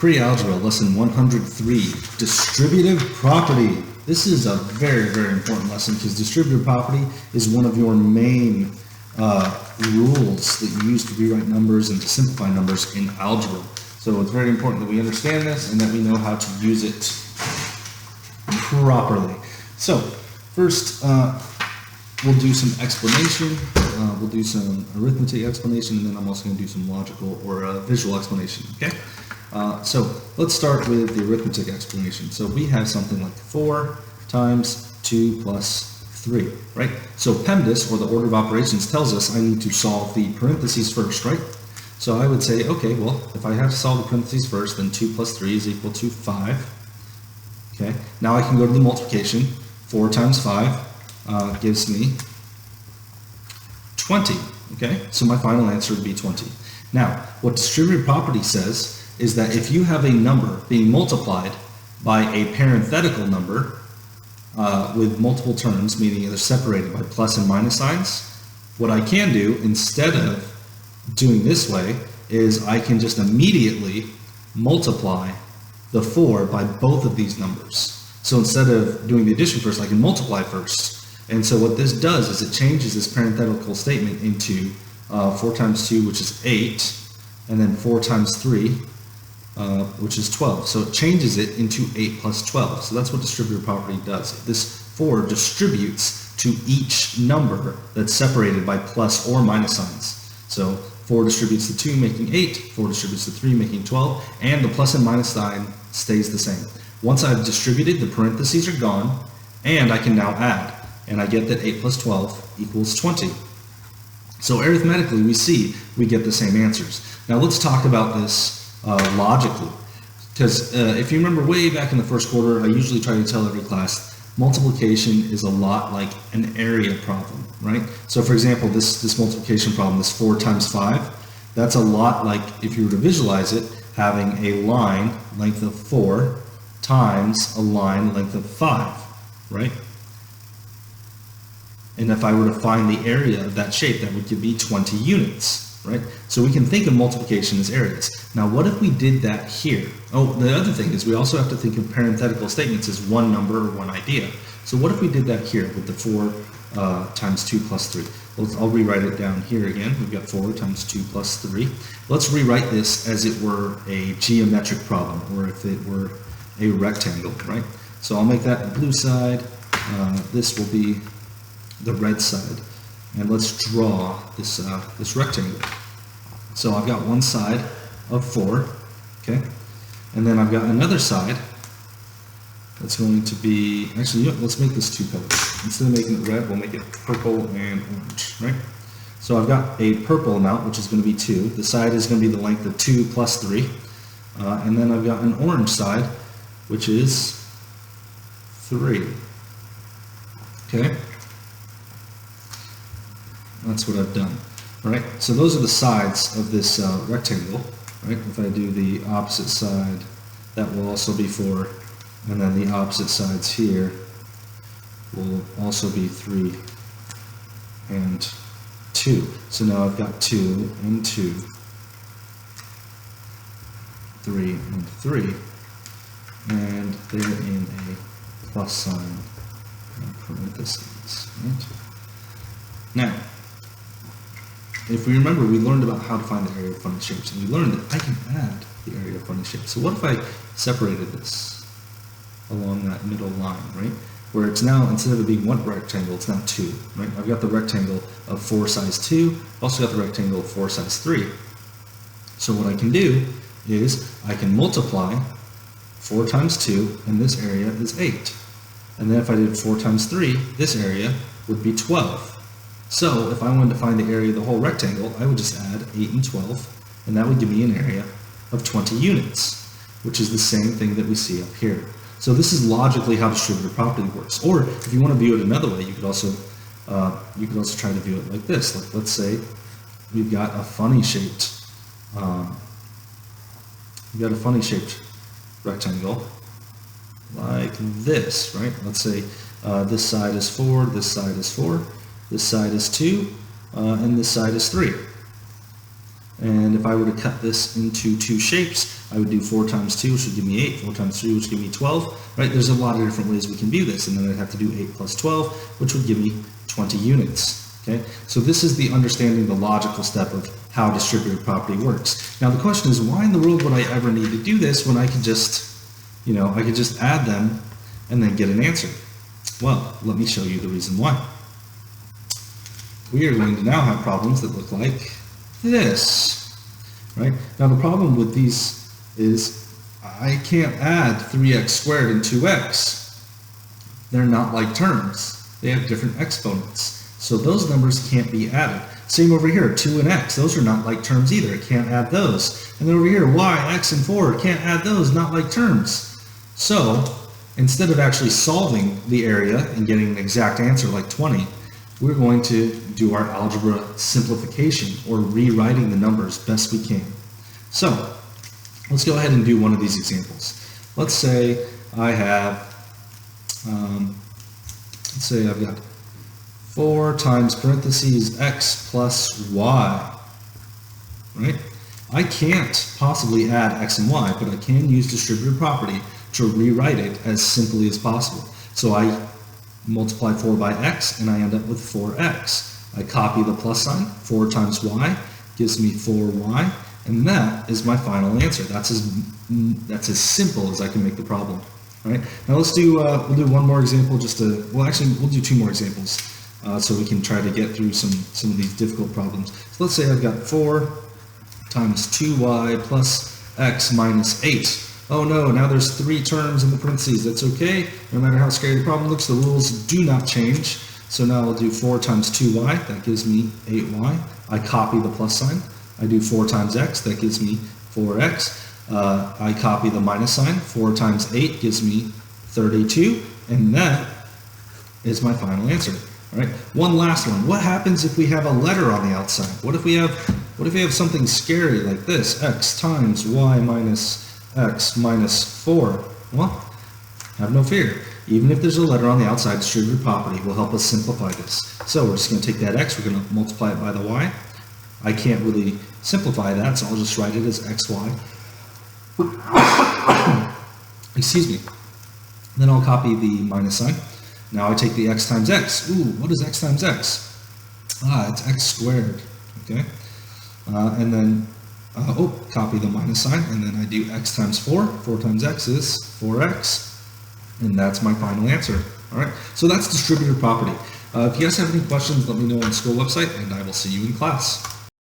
Pre-algebra, lesson 103, distributive property. This is a very, very important lesson because distributive property is one of your main rules that you use to rewrite numbers and to simplify numbers in algebra. So it's very important that we understand this and that we know how to use it properly. So first, we'll do some explanation. We'll do some arithmetic explanation, and then I'm also going to do some logical or visual explanation. Okay. So let's start with the arithmetic explanation. So we have something like 4 times 2 plus 3, right? So PEMDAS, or the order of operations, tells us I need to solve the parentheses first, right? So I would say, okay, well, if I have to solve the parentheses first, then 2 plus 3 is equal to 5. Okay, now I can go to the multiplication. 4 times 5 gives me 20. Okay, so my final answer would be 20. Now, what distributive property says is that if you have a number being multiplied by a parenthetical number with multiple terms, meaning they're separated by plus and minus signs, what I can do instead of doing this way is I can just immediately multiply the 4 by both of these numbers. So instead of doing the addition first, I can multiply first. And so what this does is it changes this parenthetical statement into 4 times 2, which is 8, and then 4 times 3, which is 12. So it changes it into 8 plus 12. So that's what distributive property does. This 4 distributes to each number that's separated by plus or minus signs. So 4 distributes to 2, making 8, 4 distributes to 3, making 12, and the plus and minus sign stays the same. Once I've distributed, the parentheses are gone, and I can now add, and I get that 8 plus 12 equals 20. So arithmetically, we see we get the same answers. Now let's talk about this logically, because if you remember way back in the first quarter, I usually try to tell every class multiplication is a lot like an area problem, right? So for example, this multiplication problem, this 4 times 5, that's a lot like, if you were to visualize it, having a line length of 4 times a line length of 5, right? And if I were to find the area of that shape, that would give me 20 units, right? So we can think of multiplication as areas. Now, what if we did that here? Oh, the other thing is we also have to think of parenthetical statements as one number or one idea. So what if we did that here with the 4 times 2 plus 3? Well, I'll rewrite it down here again. We've got 4 times 2 plus 3. Let's rewrite this as it were a geometric problem, or if it were a rectangle, right? So I'll make that the blue side. This will be the red side. And let's draw this, this rectangle. So I've got one side of 4, okay? And then I've got another side that's going to be, actually, let's make this 2 colors. Instead of making it red, we'll make it purple and orange, right? So I've got a purple amount, which is going to be 2. The side is going to be the length of 2 plus 3. And then I've got an orange side, which is 3. Okay? That's what I've done. All right? So those are the sides of this rectangle, right? If I do the opposite side, that will also be 4. And then the opposite sides here will also be 3 and 2. So now I've got 2 and 2, 3 and 3. And they're in a plus sign and parentheses, right? Now, if we remember, we learned about how to find the area of funny shapes, and we learned that I can add the area of funny shapes. So what if I separated this along that middle line, right? Where it's now, instead of it being one rectangle, it's now 2, right? I've got the rectangle of 4 size 2, also got the rectangle of 4 size 3. So what I can do is I can multiply 4 times 2, and this area is 8. And then if I did 4 times 3, this area would be 12. So if I wanted to find the area of the whole rectangle, I would just add 8 and 12, and that would give me an area of 20 units, which is the same thing that we see up here. So this is logically how distributive property works. Or if you want to view it another way, you could also try to view it like this. Like, let's say we've got a funny shaped rectangle like this, right? Let's say this side is 4, this side is 4, this side is 2, and this side is 3. And if I were to cut this into two shapes, I would do 4 times 2, which would give me 8, 4 times 3, which would give me 12, right? There's a lot of different ways we can view this, and then I'd have to do 8 plus 12, which would give me 20 units, okay? So this is the understanding the logical step of how distributive property works. Now the question is, why in the world would I ever need to do this when I could just, you know, I could just add them and then get an answer? Well, let me show you the reason why. We are going to now have problems that look like this, right? Now the problem with these is I can't add 3x squared and 2x. They're not like terms. They have different exponents. So those numbers can't be added. Same over here, 2 and x. Those are not like terms either. I can't add those. And then over here, y, x, and 4. Can't add those, not like terms. So instead of actually solving the area and getting an exact answer like 20, we're going to do our algebra simplification, or rewriting the numbers best we can. So let's go ahead and do one of these examples. Let's say I have, let's say I've got 4 times parentheses x plus y, right? I can't possibly add x and y, but I can use distributive property to rewrite it as simply as possible. So I multiply 4 by x, and I end up with 4x. I copy the plus sign, 4 times y gives me 4y, and that is my final answer. That's as simple as I can make the problem. All right. Now let's do we'll do one more example. We'll do 2 more examples so we can try to get through some of these difficult problems. So let's say I've got 4 times 2y plus x minus 8. Oh no, now there's 3 terms in the parentheses. That's okay. No matter how scary the problem looks, the rules do not change. So now I'll do 4 times 2y. That gives me 8y. I copy the plus sign. I do 4 times x. That gives me 4x. I copy the minus sign. 4 times 8 gives me 32. And that is my final answer. All right. One last one. What happens if we have a letter on the outside? What if we have something scary like this? X times y minus x minus 4. Well, have no fear. Even if there's a letter on the outside, distributive property will help us simplify this. So we're just going to take that x, we're going to multiply it by the y. I can't really simplify that, so I'll just write it as xy. Excuse me. Then I'll copy the minus sign. Now I take the x times x. Ooh, what is x times x? It's x squared. Okay. And then copy the minus sign, and then I do x times 4. 4 times x is 4x, and that's my final answer. All right, so that's distributive property. If you guys have any questions, let me know on the school website, and I will see you in class.